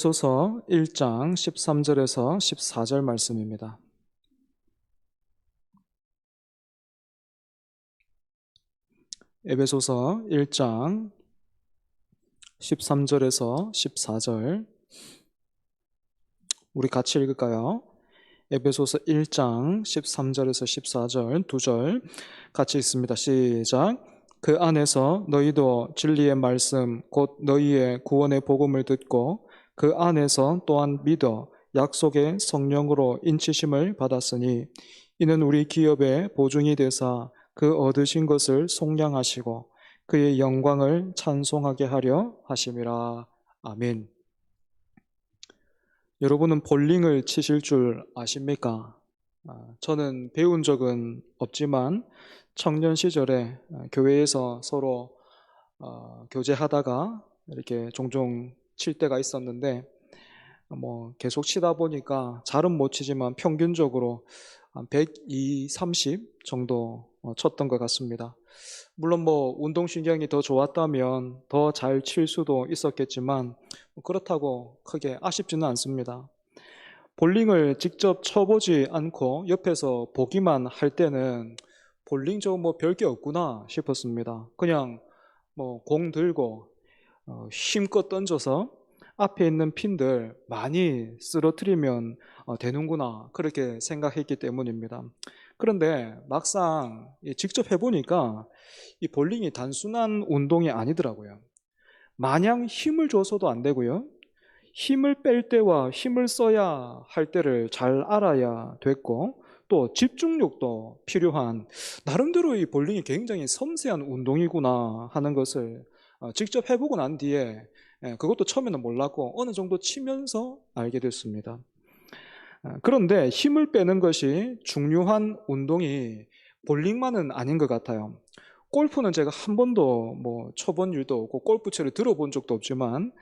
소서 1장 13절에서 14절 말씀입니다. 에베소서 1장 13절에서 14절 우리 같이 읽을까요? 에베소서 1장 13절에서 14절 두 절 같이 읽습니다. 시작. 그 안에서 너희도 진리의 말씀 곧 너희의 구원의 복음을 듣고 그 안에서 또한 믿어 약속의 성령으로 인치심을 받았으니 이는 우리 기업의 보증이 되사 그 얻으신 것을 속량하시고 그의 영광을 찬송하게 하려 하심이라. 아멘. 여러분은 볼링을 치실 줄 아십니까? 저는 배운 적은 없지만 청년 시절에 교회에서 서로 교제하다가 이렇게 종종 칠 때가 있었는데 계속 치다 보니까 잘은 못 치지만 평균적으로 한 120, 30 정도 쳤던 것 같습니다. 물론 운동신경이 더 좋았다면 더 잘 칠 수도 있었겠지만 그렇다고 크게 아쉽지는 않습니다. 볼링을 직접 쳐보지 않고 옆에서 보기만 할 때는 볼링 저거 별게 없구나 싶었습니다. 그냥 공 들고 힘껏 던져서 앞에 있는 핀들 많이 쓰러뜨리면 되는구나 그렇게 생각했기 때문입니다. 그런데 막상 직접 해보니까 이 볼링이 단순한 운동이 아니더라고요. 마냥 힘을 줘서도 안 되고요. 힘을 뺄 때와 힘을 써야 할 때를 잘 알아야 됐고 또 집중력도 필요한 나름대로 이 볼링이 굉장히 섬세한 운동이구나 하는 것을 직접 해보고 난 뒤에 그것도 처음에는 몰랐고 어느 정도 치면서 알게 됐습니다. 그런데 힘을 빼는 것이 중요한 운동이 볼링만은 아닌 것 같아요. 골프는 제가 한 번도 쳐본 일도 없고 골프채를 들어본 적도 없지만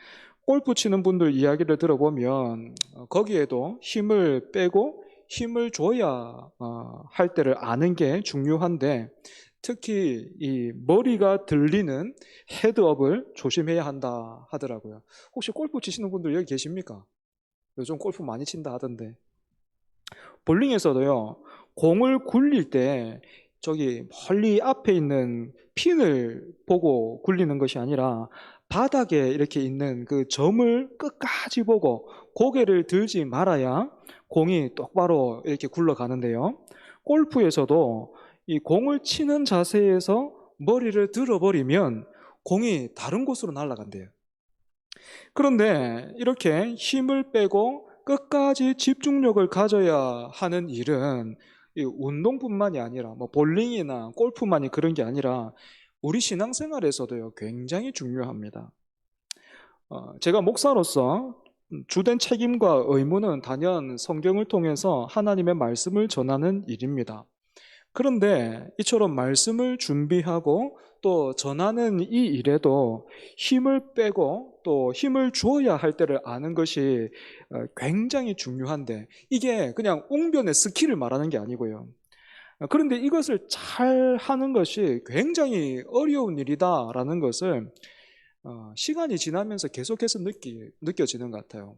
골프 치는 분들 이야기를 들어보면 거기에도 힘을 빼고 힘을 줘야 할 때를 아는 게 중요한데 특히 이 머리가 들리는 헤드업을 조심해야 한다 하더라고요. 혹시 골프 치시는 분들 여기 계십니까? 요즘 골프 많이 친다 하던데. 볼링에서도요, 공을 굴릴 때 저기 멀리 앞에 있는 핀을 보고 굴리는 것이 아니라 바닥에 이렇게 있는 그 점을 끝까지 보고 고개를 들지 말아야 공이 똑바로 이렇게 굴러가는데요. 골프에서도 이 공을 치는 자세에서 머리를 들어버리면 공이 다른 곳으로 날아간대요. 그런데 이렇게 힘을 빼고 끝까지 집중력을 가져야 하는 일은 이 운동뿐만이 아니라 볼링이나 골프만이 그런 게 아니라 우리 신앙생활에서도요 굉장히 중요합니다. 제가 목사로서 주된 책임과 의무는 단연 성경을 통해서 하나님의 말씀을 전하는 일입니다. 그런데 이처럼 말씀을 준비하고 또 전하는 이 일에도 힘을 빼고 또 힘을 주어야 할 때를 아는 것이 굉장히 중요한데 이게 그냥 웅변의 스킬을 말하는 게 아니고요. 그런데 이것을 잘 하는 것이 굉장히 어려운 일이다라는 것을 시간이 지나면서 계속해서 느껴지는 것 같아요.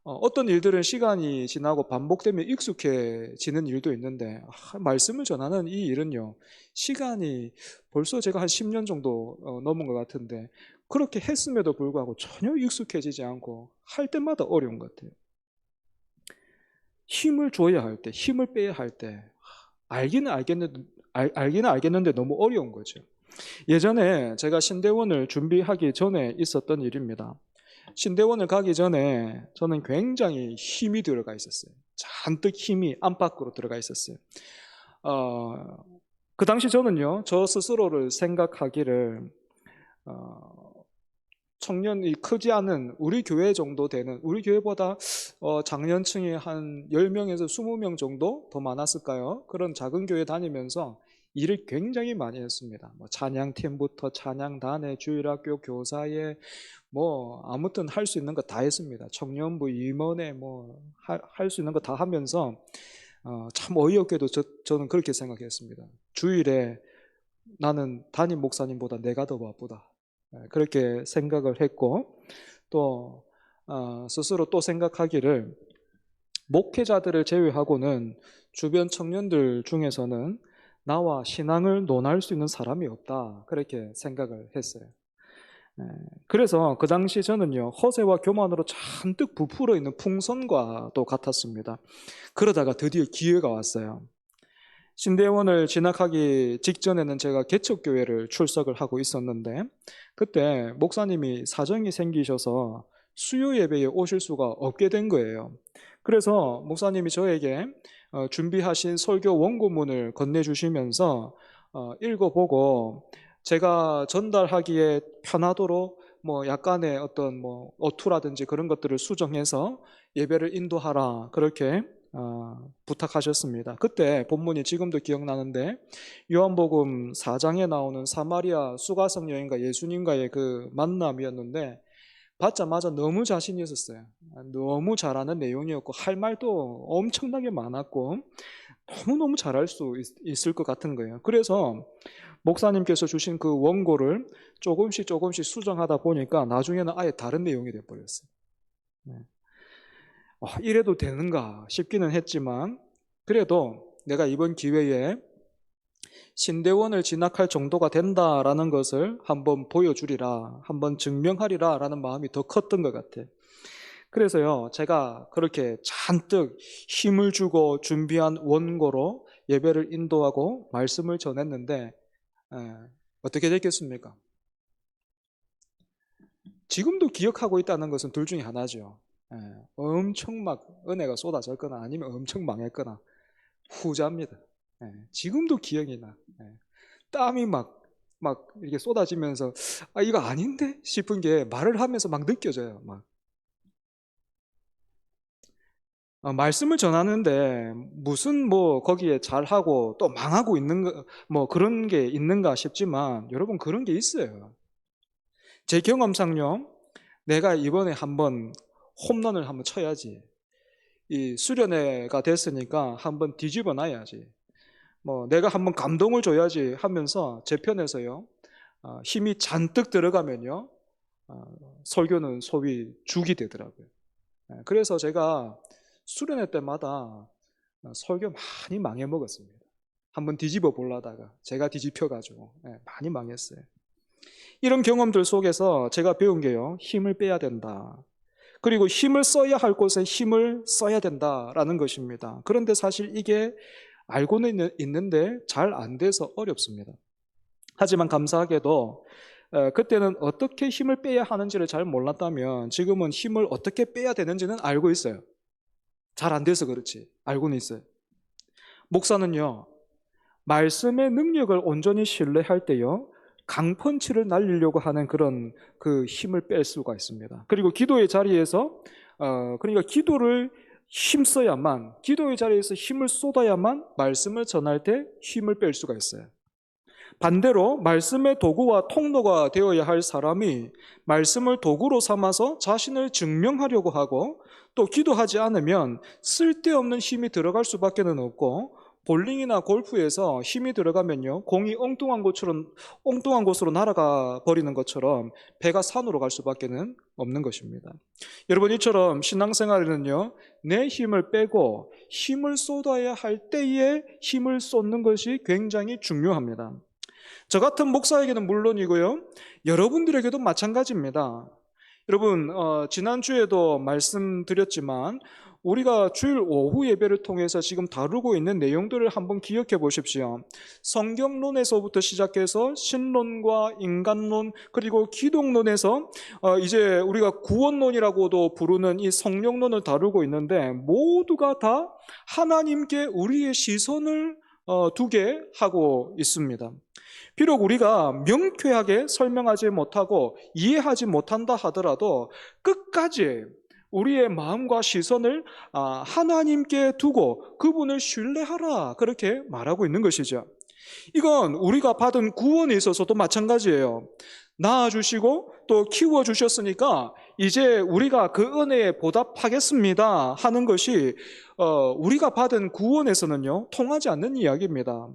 어떤 일들은 시간이 지나고 반복되면 익숙해지는 일도 있는데 말씀을 전하는 이 일은요 시간이 벌써 제가 한 10년 정도 넘은 것 같은데 그렇게 했음에도 불구하고 전혀 익숙해지지 않고 할 때마다 어려운 것 같아요. 힘을 줘야 할 때, 힘을 빼야 할 때 알기는 알겠는데 너무 어려운 거죠. 예전에 제가 신대원을 준비하기 전에 있었던 일입니다. 신대원을 가기 전에 저는 굉장히 힘이 들어가 있었어요. 잔뜩 힘이 안팎으로 들어가 있었어요. 그 당시 저는요, 저 스스로를 생각하기를, 청년이 크지 않은 우리 교회 정도 되는, 우리 교회보다 장년층이 한 10명에서 20명 정도 더 많았을까요? 그런 작은 교회 다니면서 일을 굉장히 많이 했습니다. 찬양팀부터 찬양단에 주일학교 교사에 아무튼 할 수 있는 거 다 했습니다. 청년부 임원회 할 수 있는 거 다 하면서 참 어이없게도 저는 그렇게 생각했습니다. 주일에 나는 담임 목사님보다 내가 더 바쁘다. 그렇게 생각을 했고 또 스스로 또 생각하기를 목회자들을 제외하고는 주변 청년들 중에서는 나와 신앙을 논할 수 있는 사람이 없다. 그렇게 생각을 했어요. 그래서 그 당시 저는요, 허세와 교만으로 잔뜩 부풀어 있는 풍선과도 같았습니다. 그러다가 드디어 기회가 왔어요. 신대원을 진학하기 직전에는 제가 개척교회를 출석을 하고 있었는데, 그때 목사님이 사정이 생기셔서 수요 예배에 오실 수가 없게 된 거예요. 그래서 목사님이 저에게 준비하신 설교 원고문을 건네주시면서 읽어보고 제가 전달하기에 편하도록 뭐 약간의 어떤 뭐 어투라든지 그런 것들을 수정해서 예배를 인도하라, 그렇게 부탁하셨습니다. 그때 본문이 지금도 기억나는데 요한복음 4장에 나오는 사마리아 수가성 여인과 예수님과의 그 만남이었는데, 받자마자 너무 자신이 있었어요. 너무 잘하는 내용이었고 할 말도 엄청나게 많았고 너무너무 잘할 수 있을 것 같은 거예요. 그래서 목사님께서 주신 그 원고를 조금씩 수정하다 보니까 나중에는 아예 다른 내용이 되어버렸어요. 이래도 되는가 싶기는 했지만, 그래도 내가 이번 기회에 신대원을 진학할 정도가 된다라는 것을 한번 보여주리라, 한번 증명하리라 라는 마음이 더 컸던 것 같아요. 그래서요, 제가 그렇게 잔뜩 힘을 주고 준비한 원고로 예배를 인도하고 말씀을 전했는데 어떻게 됐겠습니까? 지금도 기억하고 있다는 것은 둘 중에 하나죠. 엄청 막 은혜가 쏟아졌거나 아니면 엄청 망했거나 후자입니다. 지금도 기억이 나. 땀이 막 이렇게 쏟아지면서 이거 아닌데 싶은 게 말을 하면서 막 느껴져요. 말씀을 전하는데 무슨 뭐 거기에 잘하고 또 망하고 있는 거, 뭐 그런 게 있는가 싶지만 여러분, 그런 게 있어요. 제 경험상요, 내가 이번에 한번 홈런을 한번 쳐야지, 이 수련회가 됐으니까 한번 뒤집어 놔야지, 뭐 내가 한번 감동을 줘야지 하면서 제 편에서요, 힘이 잔뜩 들어가면요, 설교는 소위 죽이 되더라고요. 그래서 제가 수련회 때마다 설교 많이 망해 먹었습니다. 한번 뒤집어 보려다가 제가 뒤집혀가지고 많이 망했어요. 이런 경험들 속에서 제가 배운 게요, 힘을 빼야 된다. 그리고 힘을 써야 할 곳에 힘을 써야 된다라는 것입니다. 그런데 사실 이게 알고는 있는데 잘 안 돼서 어렵습니다. 하지만 감사하게도 그때는 어떻게 힘을 빼야 하는지를 잘 몰랐다면 지금은 힘을 어떻게 빼야 되는지는 알고 있어요. 잘 안 돼서 그렇지 알고는 있어요. 목사는요, 말씀의 능력을 온전히 신뢰할 때요, 강펀치를 날리려고 하는 그런 그 힘을 뺄 수가 있습니다. 그리고 기도의 자리에서 그러니까 기도를 힘써야만, 기도의 자리에서 힘을 쏟아야만 말씀을 전할 때 힘을 뺄 수가 있어요. 반대로 말씀의 도구와 통로가 되어야 할 사람이 말씀을 도구로 삼아서 자신을 증명하려고 하고 또 기도하지 않으면 쓸데없는 힘이 들어갈 수밖에 없고, 볼링이나 골프에서 힘이 들어가면요, 공이 엉뚱한 곳으로 날아가 버리는 것처럼 배가 산으로 갈 수밖에 없는 것입니다. 여러분, 이처럼 신앙생활에는요, 내 힘을 빼고 힘을 쏟아야 할 때에 힘을 쏟는 것이 굉장히 중요합니다. 저 같은 목사에게는 물론이고요, 여러분들에게도 마찬가지입니다. 여러분, 지난주에도 말씀드렸지만 우리가 주일 오후 예배를 통해서 지금 다루고 있는 내용들을 한번 기억해 보십시오. 성경론에서부터 시작해서 신론과 인간론, 그리고 기독론에서 이제 우리가 구원론이라고도 부르는 이 성령론을 다루고 있는데, 모두가 다 하나님께 우리의 시선을 두게 하고 있습니다. 비록 우리가 명쾌하게 설명하지 못하고 이해하지 못한다 하더라도 끝까지 우리의 마음과 시선을 하나님께 두고 그분을 신뢰하라, 그렇게 말하고 있는 것이죠. 이건 우리가 받은 구원에 있어서도 마찬가지예요. 낳아주시고 또 키워주셨으니까 이제 우리가 그 은혜에 보답하겠습니다 하는 것이 우리가 받은 구원에서는요, 통하지 않는 이야기입니다.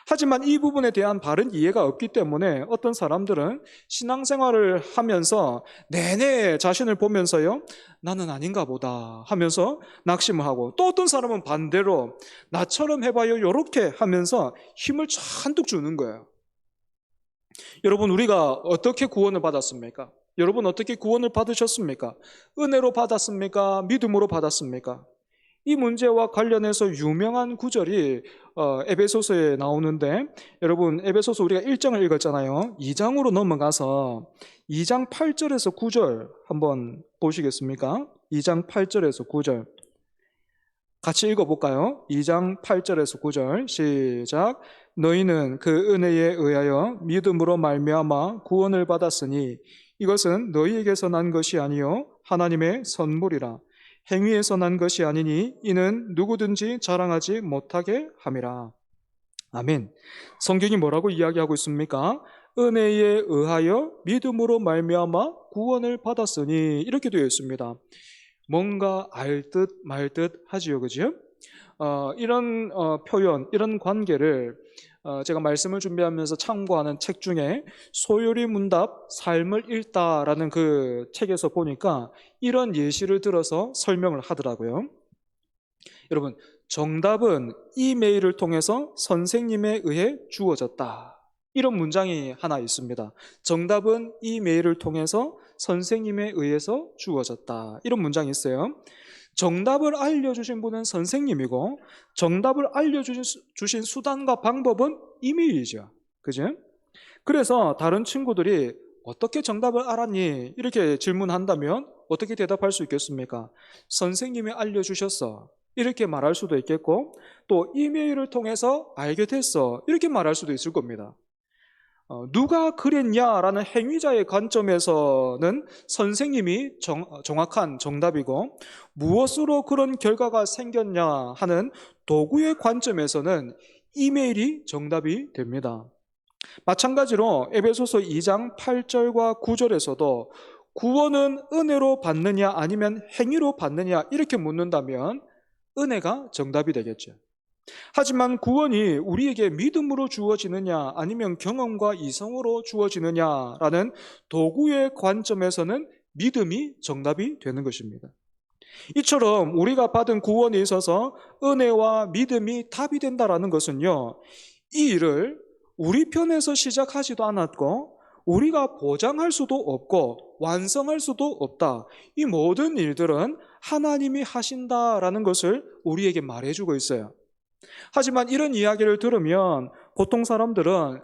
하지만 이 부분에 대한 바른 이해가 없기 때문에 어떤 사람들은 신앙생활을 하면서 내내 자신을 보면서요, 나는 아닌가 보다 하면서 낙심을 하고, 또 어떤 사람은 반대로 나처럼 해봐요 이렇게 하면서 힘을 잔뜩 주는 거예요. 여러분, 우리가 어떻게 구원을 받았습니까? 여러분, 어떻게 구원을 받으셨습니까? 은혜로 받았습니까? 믿음으로 받았습니까? 이 문제와 관련해서 유명한 구절이 에베소서에 나오는데, 여러분, 에베소서 우리가 1장을 읽었잖아요. 2장으로 넘어가서 2장 8절에서 9절 한번 보시겠습니까? 2장 8절에서 9절 같이 읽어볼까요? 2장 8절에서 9절 시작. 너희는 그 은혜에 의하여 믿음으로 말미암아 구원을 받았으니 이것은 너희에게서 난 것이 아니요 하나님의 선물이라. 행위에서 난 것이 아니니 이는 누구든지 자랑하지 못하게 함이라. 아멘. 성경이 뭐라고 이야기하고 있습니까? 은혜에 의하여 믿음으로 말미암아 구원을 받았으니 이렇게 되어 있습니다. 뭔가 알 듯 말 듯 하지요, 그죠? 이런 표현, 이런 관계를 제가 말씀을 준비하면서 참고하는 책 중에 소요리 문답 삶을 읽다라는 그 책에서 보니까 이런 예시를 들어서 설명을 하더라고요. 여러분, 정답은 이메일을 통해서 선생님에 의해 주어졌다. 이런 문장이 하나 있습니다. 정답은 이메일을 통해서 선생님에 의해서 주어졌다. 이런 문장이 있어요. 정답을 알려주신 분은 선생님이고 정답을 알려주신 수단과 방법은 이메일이죠. 그죠? 그래서 다른 친구들이 어떻게 정답을 알았니? 이렇게 질문한다면 어떻게 대답할 수 있겠습니까? 선생님이 알려주셨어. 이렇게 말할 수도 있겠고 또 이메일을 통해서 알게 됐어. 이렇게 말할 수도 있을 겁니다. 누가 그랬냐라는 행위자의 관점에서는 선생님이 정확한 정답이고 무엇으로 그런 결과가 생겼냐 하는 도구의 관점에서는 이메일이 정답이 됩니다. 마찬가지로 에베소서 2장 8절과 9절에서도 구원은 은혜로 받느냐 아니면 행위로 받느냐 이렇게 묻는다면 은혜가 정답이 되겠죠. 하지만 구원이 우리에게 믿음으로 주어지느냐 아니면 경험과 이성으로 주어지느냐라는 도구의 관점에서는 믿음이 정답이 되는 것입니다. 이처럼 우리가 받은 구원에 있어서 은혜와 믿음이 답이 된다라는 것은요, 이 일을 우리 편에서 시작하지도 않았고 우리가 보장할 수도 없고 완성할 수도 없다. 이 모든 일들은 하나님이 하신다라는 것을 우리에게 말해주고 있어요. 하지만 이런 이야기를 들으면 보통 사람들은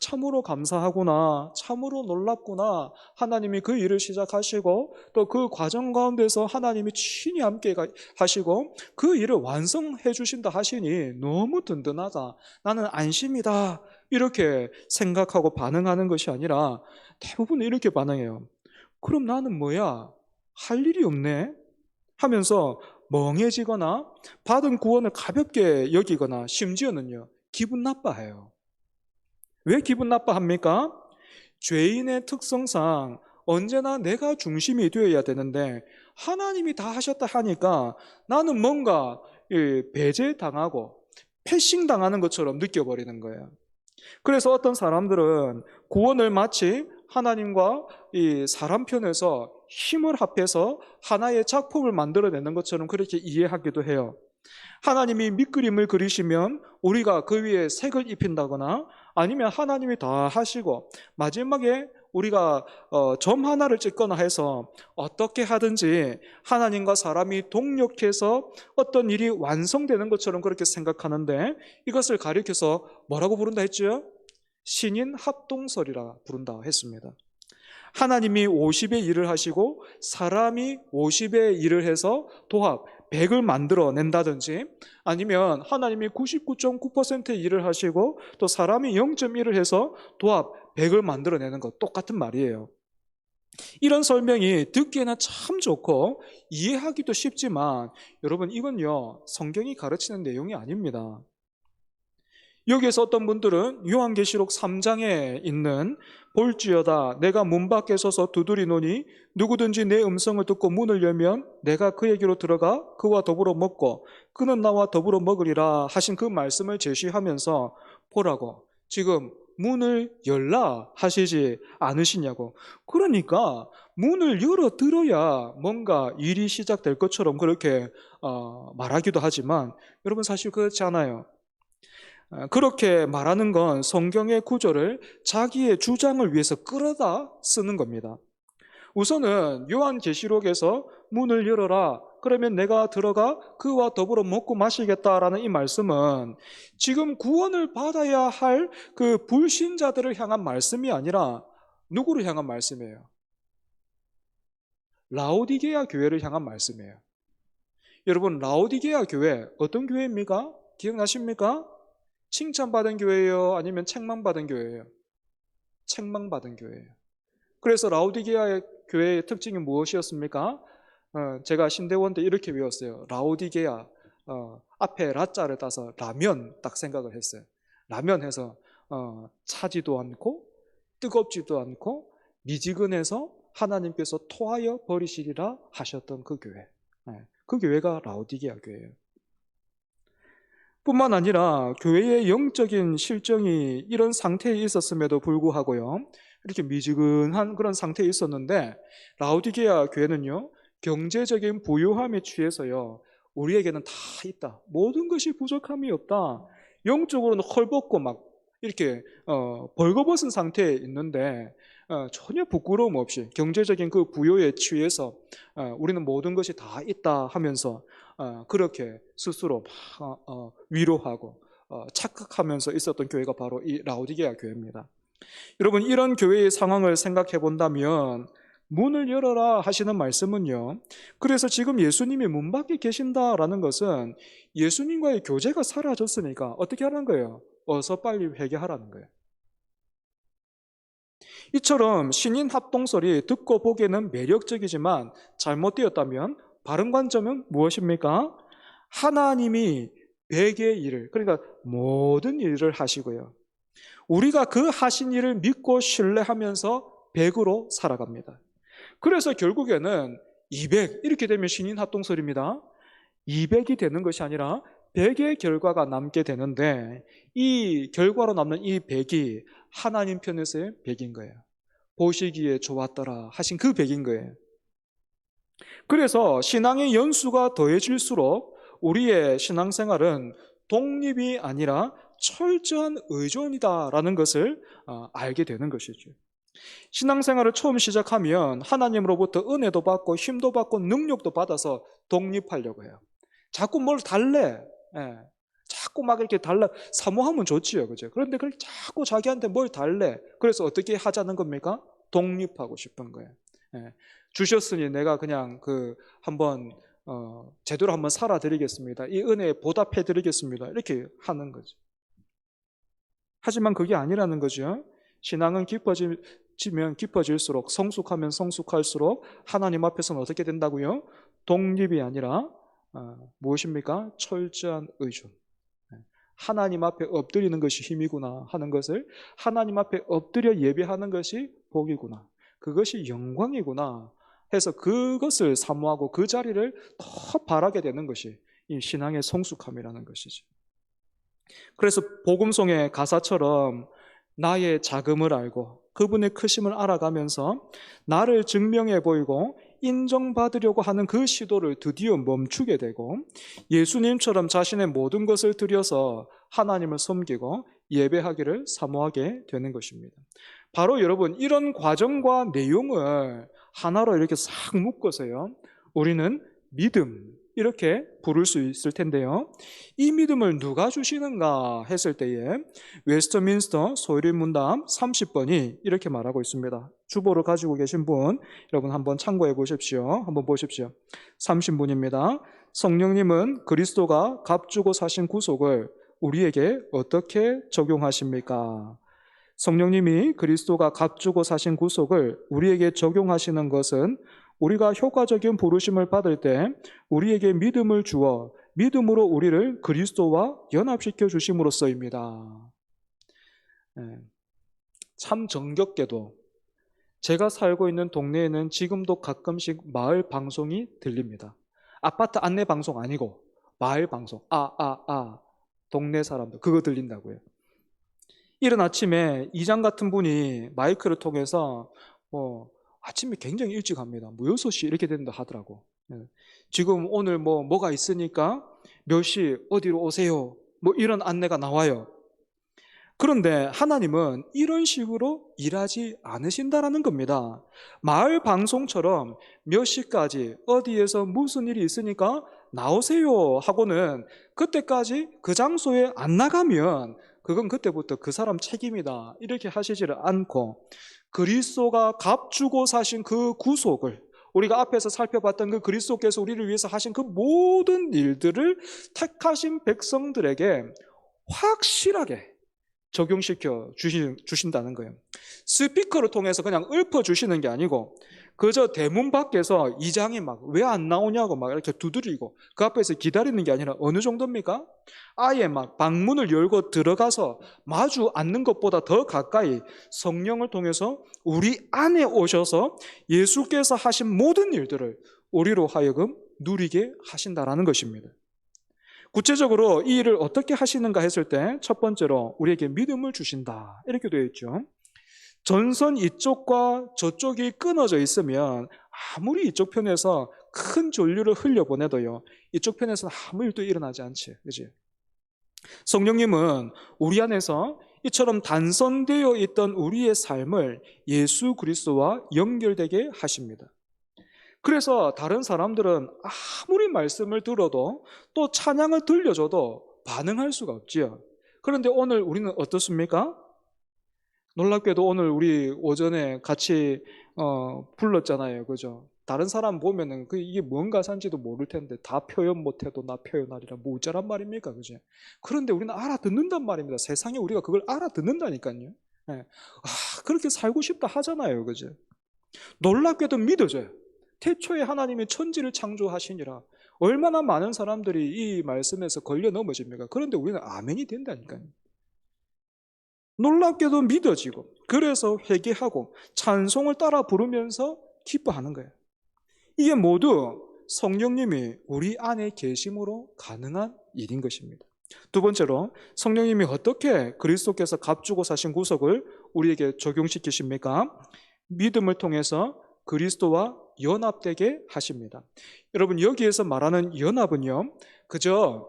참으로 감사하구나, 참으로 놀랍구나, 하나님이 그 일을 시작하시고 또 그 과정 가운데서 하나님이 친히 함께 하시고 그 일을 완성해 주신다 하시니 너무 든든하다, 나는 안심이다, 이렇게 생각하고 반응하는 것이 아니라 대부분 이렇게 반응해요. 그럼 나는 뭐야? 할 일이 없네? 하면서 멍해지거나 받은 구원을 가볍게 여기거나 심지어는요, 기분 나빠해요. 왜 기분 나빠합니까? 죄인의 특성상 언제나 내가 중심이 되어야 되는데 하나님이 다 하셨다 하니까 나는 뭔가 배제당하고 패싱당하는 것처럼 느껴버리는 거예요. 그래서 어떤 사람들은 구원을 마치 하나님과 이 사람 편에서 힘을 합해서 하나의 작품을 만들어내는 것처럼 그렇게 이해하기도 해요. 하나님이 밑그림을 그리시면 우리가 그 위에 색을 입힌다거나 아니면 하나님이 다 하시고 마지막에 우리가 점 하나를 찍거나 해서 어떻게 하든지 하나님과 사람이 동력해서 어떤 일이 완성되는 것처럼 그렇게 생각하는데, 이것을 가리켜서 뭐라고 부른다 했죠? 신인 합동설이라 부른다 했습니다. 하나님이 50의 일을 하시고 사람이 50의 일을 해서 도합 100을 만들어낸다든지, 아니면 하나님이 99.9%의 일을 하시고 또 사람이 0.1을 해서 도합 100을 만들어내는 것 똑같은 말이에요. 이런 설명이 듣기에는 참 좋고 이해하기도 쉽지만 여러분, 이건요 성경이 가르치는 내용이 아닙니다. 여기에서 어떤 분들은 요한계시록 3장에 있는 볼지어다 내가 문 밖에 서서 두드리노니 누구든지 내 음성을 듣고 문을 열면 내가 그에게로 들어가 그와 더불어 먹고 그는 나와 더불어 먹으리라 하신 그 말씀을 제시하면서 보라고. 지금 문을 열라 하시지 않으시냐고. 그러니까 문을 열어들어야 뭔가 일이 시작될 것처럼 그렇게 말하기도 하지만 여러분 사실 그렇지 않아요. 그렇게 말하는 건 성경의 구절을 자기의 주장을 위해서 끌어다 쓰는 겁니다. 우선은 요한계시록에서 문을 열어라. 그러면 내가 들어가 그와 더불어 먹고 마시겠다라는 이 말씀은 지금 구원을 받아야 할 그 불신자들을 향한 말씀이 아니라 누구를 향한 말씀이에요? 라오디게아 교회를 향한 말씀이에요. 여러분, 라오디게아 교회 어떤 교회입니까? 기억나십니까? 칭찬받은 교회예요? 아니면 책망받은 교회예요? 책망받은 교회예요. 그래서 라오디게아 교회의 특징이 무엇이었습니까? 제가 신대원 때 이렇게 배웠어요. 라오디게아 앞에 라자를 따서 라면 딱 생각을 했어요. 라면 해서 차지도 않고 뜨겁지도 않고 미지근해서 하나님께서 토하여 버리시리라 하셨던 그 교회. 그 교회가 라오디게아 교회예요. 뿐만 아니라 교회의 영적인 실정이 이런 상태에 있었음에도 불구하고요, 이렇게 미지근한 그런 상태에 있었는데 라오디게아 교회는요, 경제적인 부유함에 취해서요, 우리에게는 다 있다, 모든 것이 부족함이 없다, 영적으로는 헐벗고 막 이렇게 벌거벗은 상태에 있는데 전혀 부끄러움 없이 경제적인 그 부요에 취해서 우리는 모든 것이 다 있다 하면서 그렇게 스스로 막 위로하고 착각하면서 있었던 교회가 바로 이 라오디게아 교회입니다. 여러분, 이런 교회의 상황을 생각해 본다면 문을 열어라 하시는 말씀은요, 그래서 지금 예수님이 문 밖에 계신다라는 것은 예수님과의 교제가 사라졌으니까 어떻게 하는 거예요? 어서 빨리 회개하라는 거예요. 이처럼 신인 합동설이 듣고 보기에는 매력적이지만 잘못되었다면 바른 관점은 무엇입니까? 하나님이 백의 일을, 그러니까 모든 일을 하시고요, 우리가 그 하신 일을 믿고 신뢰하면서 백으로 살아갑니다. 그래서 결국에는 200 이렇게 되면 신인 합동설입니다. 200이 되는 것이 아니라 100의 결과가 남게 되는데 이 결과로 남는 이 100이 하나님 편에서의 100인 거예요. 보시기에 좋았더라 하신 그 100인 거예요. 그래서 신앙의 연수가 더해질수록 우리의 신앙생활은 독립이 아니라 철저한 의존이다라는 것을 알게 되는 것이죠. 신앙생활을 처음 시작하면 하나님으로부터 은혜도 받고 힘도 받고 능력도 받아서 독립하려고 해요. 자꾸 뭘 달래. 예. 자꾸 막 이렇게 달라. 사모하면 좋지요. 그죠? 그런데 그걸 자꾸 자기한테 뭘 달래. 그래서 어떻게 하자는 겁니까? 독립하고 싶은 거예요. 예. 주셨으니 내가 그냥 한번 제대로 한번 살아드리겠습니다. 이 은혜에 보답해드리겠습니다. 이렇게 하는 거죠. 하지만 그게 아니라는 거죠. 신앙은 깊어지면 깊어질수록, 성숙하면 성숙할수록 하나님 앞에서는 어떻게 된다고요? 독립이 아니라 무엇입니까? 철저한 의존. 하나님 앞에 엎드리는 것이 힘이구나 하는 것을, 하나님 앞에 엎드려 예배하는 것이 복이구나, 그것이 영광이구나 해서 그것을 사모하고 그 자리를 더 바라게 되는 것이 이 신앙의 성숙함이라는 것이죠. 그래서 복음송의 가사처럼 나의 자금을 알고 그분의 크심을 알아가면서 나를 증명해 보이고 인정받으려고 하는 그 시도를 드디어 멈추게 되고 예수님처럼 자신의 모든 것을 들여서 하나님을 섬기고 예배하기를 사모하게 되는 것입니다. 바로 여러분, 이런 과정과 내용을 하나로 이렇게 싹 묶어서요, 우리는 믿음 이렇게 부를 수 있을 텐데요, 이 믿음을 누가 주시는가 했을 때에 웨스트민스터 소유림 문답 30번이 이렇게 말하고 있습니다. 주보를 가지고 계신 분, 여러분 한번 참고해 보십시오. 한번 보십시오. 30분입니다. 성령님은 그리스도가 값주고 사신 구속을 우리에게 어떻게 적용하십니까? 성령님이 그리스도가 값주고 사신 구속을 우리에게 적용하시는 것은 우리가 효과적인 부르심을 받을 때 우리에게 믿음을 주어 믿음으로 우리를 그리스도와 연합시켜 주심으로써입니다. 참 정겹게도 제가 살고 있는 동네에는 지금도 가끔씩 마을 방송이 들립니다. 아파트 안내 방송 아니고 마을 방송. 동네 사람들 그거 들린다고요. 이른 아침에 이장 같은 분이 마이크를 통해서 아침에 굉장히 일찍 합니다. 뭐 6시 이렇게 된다 하더라고. 예. 지금 오늘 뭐가 있으니까 몇 시 어디로 오세요. 뭐 이런 안내가 나와요. 그런데 하나님은 이런 식으로 일하지 않으신다라는 겁니다. 마을 방송처럼 몇 시까지 어디에서 무슨 일이 있으니까 나오세요 하고는 그때까지 그 장소에 안 나가면 그건 그때부터 그 사람 책임이다 이렇게 하시지를 않고, 그리스도가 값 주고 사신 그 구속을, 우리가 앞에서 살펴봤던 그 그리스도께서 우리를 위해서 하신 그 모든 일들을 택하신 백성들에게 확실하게 적용시켜 주신다는 거예요. 스피커를 통해서 그냥 읊어주시는 게 아니고, 그저 대문 밖에서 이장이 막 왜 안 나오냐고 막 이렇게 두드리고 그 앞에서 기다리는 게 아니라 어느 정도입니까? 아예 막 방문을 열고 들어가서 마주 앉는 것보다 더 가까이 성령을 통해서 우리 안에 오셔서 예수께서 하신 모든 일들을 우리로 하여금 누리게 하신다라는 것입니다. 구체적으로 이 일을 어떻게 하시는가 했을 때 첫 번째로 우리에게 믿음을 주신다 이렇게 되어 있죠. 전선 이쪽과 저쪽이 끊어져 있으면 아무리 이쪽 편에서 큰 전류를 흘려보내도요, 이쪽 편에서는 아무 일도 일어나지 않지, 그지? 성령님은 우리 안에서 이처럼 단선되어 있던 우리의 삶을 예수 그리스도와 연결되게 하십니다. 그래서 다른 사람들은 아무리 말씀을 들어도 또 찬양을 들려줘도 반응할 수가 없지요. 그런데 오늘 우리는 어떻습니까? 놀랍게도 오늘 우리 오전에 같이 불렀잖아요, 그죠? 다른 사람 보면은 이게 뭔 가사인지도 모를 텐데 다 표현 못해도 나 표현하리라, 뭐 어쩌란 말입니까, 그죠? 그런데 우리는 알아듣는단 말입니다. 세상에 우리가 그걸 알아듣는다니까요. 네. 그렇게 살고 싶다 하잖아요, 그죠? 놀랍게도 믿어져요. 태초에 하나님이 천지를 창조하시니라. 얼마나 많은 사람들이 이 말씀에서 걸려 넘어집니까? 그런데 우리는 아멘이 된다니까요. 놀랍게도 믿어지고, 그래서 회개하고 찬송을 따라 부르면서 기뻐하는 거예요. 이게 모두 성령님이 우리 안에 계심으로 가능한 일인 것입니다. 두 번째로, 성령님이 어떻게 그리스도께서 값주고 사신 구속을 우리에게 적용시키십니까? 믿음을 통해서 그리스도와 연합되게 하십니다. 여러분, 여기에서 말하는 연합은요, 그저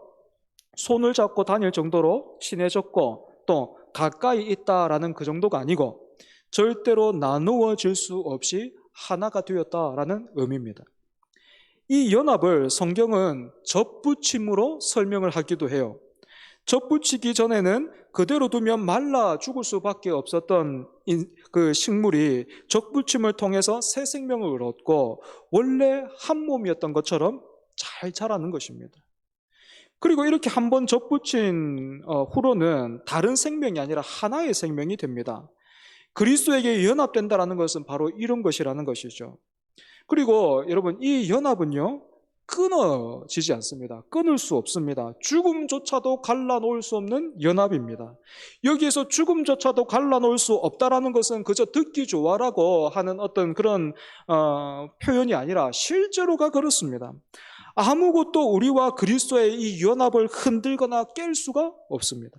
손을 잡고 다닐 정도로 친해졌고 또 가까이 있다라는 그 정도가 아니고, 절대로 나누어질 수 없이 하나가 되었다라는 의미입니다. 이 연합을 성경은 접붙임으로 설명을 하기도 해요. 접붙이기 전에는 그대로 두면 말라 죽을 수밖에 없었던 그 식물이 접붙임을 통해서 새 생명을 얻고 원래 한 몸이었던 것처럼 잘 자라는 것입니다. 그리고 이렇게 한번 접붙인 후로는 다른 생명이 아니라 하나의 생명이 됩니다. 그리스도에게 연합된다는 것은 바로 이런 것이라는 것이죠. 그리고 여러분, 이 연합은요, 끊어지지 않습니다. 끊을 수 없습니다. 죽음조차도 갈라놓을 수 없는 연합입니다. 여기에서 죽음조차도 갈라놓을 수 없다라는 것은 그저 듣기 좋아라고 하는 어떤 그런 표현이 아니라 실제로가 그렇습니다. 아무것도 우리와 그리스도의 이 연합을 흔들거나 깰 수가 없습니다.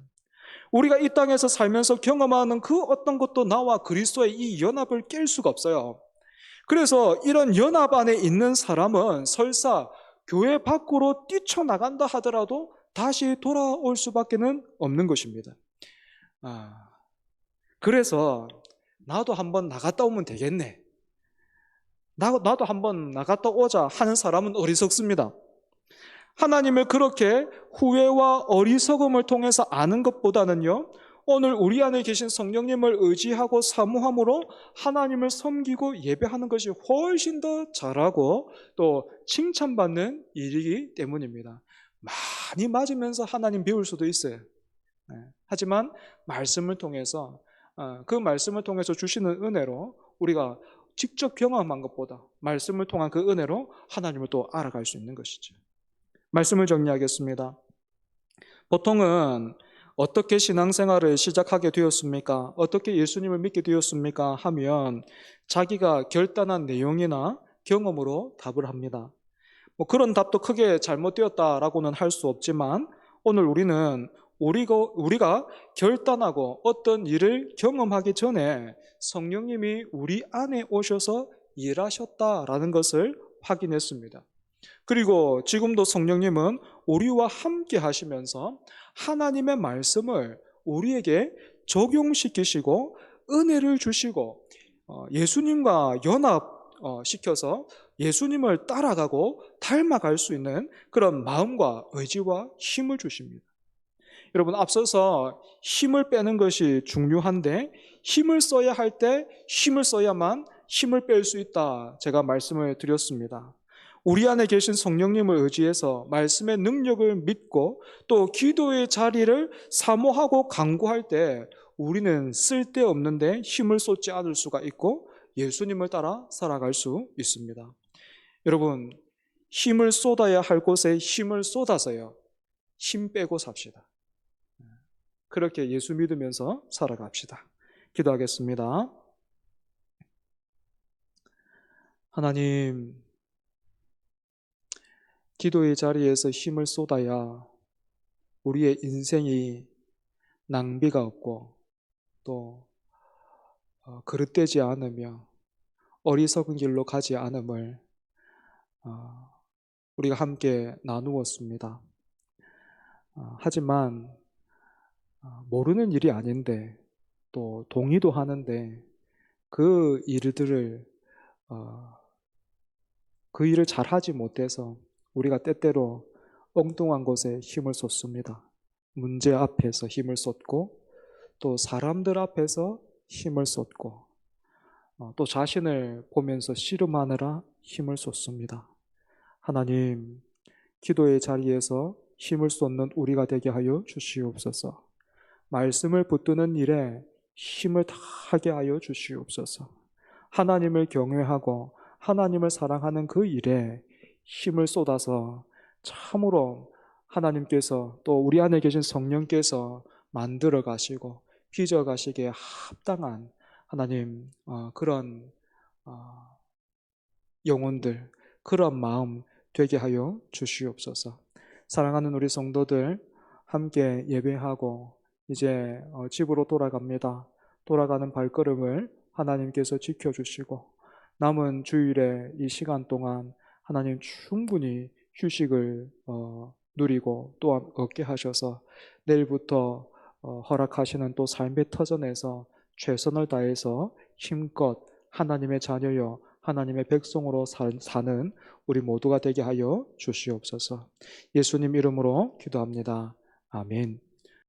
우리가 이 땅에서 살면서 경험하는 그 어떤 것도 나와 그리스도의 이 연합을 깰 수가 없어요. 그래서 이런 연합 안에 있는 사람은 설사 교회 밖으로 뛰쳐나간다 하더라도 다시 돌아올 수밖에 없는 것입니다. 그래서 나도 한번 나갔다 오면 되겠네, 나도 한번 나갔다 오자 하는 사람은 어리석습니다. 하나님을 그렇게 후회와 어리석음을 통해서 아는 것보다는요, 오늘 우리 안에 계신 성령님을 의지하고 사모함으로 하나님을 섬기고 예배하는 것이 훨씬 더 잘하고 또 칭찬받는 일이기 때문입니다. 많이 맞으면서 하나님 배울 수도 있어요. 하지만 말씀을 통해서, 그 말씀을 통해서 주시는 은혜로 우리가 직접 경험한 것보다 말씀을 통한 그 은혜로 하나님을 또 알아갈 수 있는 것이죠. 말씀을 정리하겠습니다. 보통은 어떻게 신앙생활을 시작하게 되었습니까? 어떻게 예수님을 믿게 되었습니까? 하면 자기가 결단한 내용이나 경험으로 답을 합니다. 그런 답도 크게 잘못되었다라고는 할 수 없지만 오늘 우리는 우리가 결단하고 어떤 일을 경험하기 전에 성령님이 우리 안에 오셔서 일하셨다라는 것을 확인했습니다. 그리고 지금도 성령님은 우리와 함께 하시면서 하나님의 말씀을 우리에게 적용시키시고 은혜를 주시고 예수님과 연합시켜서 예수님을 따라가고 닮아갈 수 있는 그런 마음과 의지와 힘을 주십니다. 여러분, 앞서서 힘을 빼는 것이 중요한데 힘을 써야 할 때 힘을 써야만 힘을 뺄 수 있다, 제가 말씀을 드렸습니다. 우리 안에 계신 성령님을 의지해서 말씀의 능력을 믿고 또 기도의 자리를 사모하고 간구할 때 우리는 쓸데없는데 힘을 쏟지 않을 수가 있고 예수님을 따라 살아갈 수 있습니다. 여러분, 힘을 쏟아야 할 곳에 힘을 쏟아서요, 힘 빼고 삽시다. 그렇게 예수 믿으면서 살아갑시다. 기도하겠습니다. 하나님, 기도의 자리에서 힘을 쏟아야 우리의 인생이 낭비가 없고 또 그릇되지 않으며 어리석은 길로 가지 않음을 우리가 함께 나누었습니다. 하지만 모르는 일이 아닌데 또 동의도 하는데 그 일을 잘하지 못해서 우리가 때때로 엉뚱한 곳에 힘을 쏟습니다. 문제 앞에서 힘을 쏟고 또 사람들 앞에서 힘을 쏟고 또 자신을 보면서 씨름하느라 힘을 쏟습니다. 하나님, 기도의 자리에서 힘을 쏟는 우리가 되게 하여 주시옵소서. 말씀을 붙드는 일에 힘을 다하게 하여 주시옵소서. 하나님을 경외하고 하나님을 사랑하는 그 일에 힘을 쏟아서 참으로 하나님께서 또 우리 안에 계신 성령께서 만들어 가시고 빚어 가시기에 합당한 하나님 그런 영혼들, 그런 마음 되게 하여 주시옵소서. 사랑하는 우리 성도들, 함께 예배하고 이제 집으로 돌아갑니다. 돌아가는 발걸음을 하나님께서 지켜주시고 남은 주일에 이 시간 동안 하나님 충분히 휴식을 누리고 또한 얻게 하셔서 내일부터 허락하시는 또 삶의 터전에서 최선을 다해서 힘껏 하나님의 자녀여 하나님의 백성으로 사는 우리 모두가 되게 하여 주시옵소서. 예수님 이름으로 기도합니다. 아멘.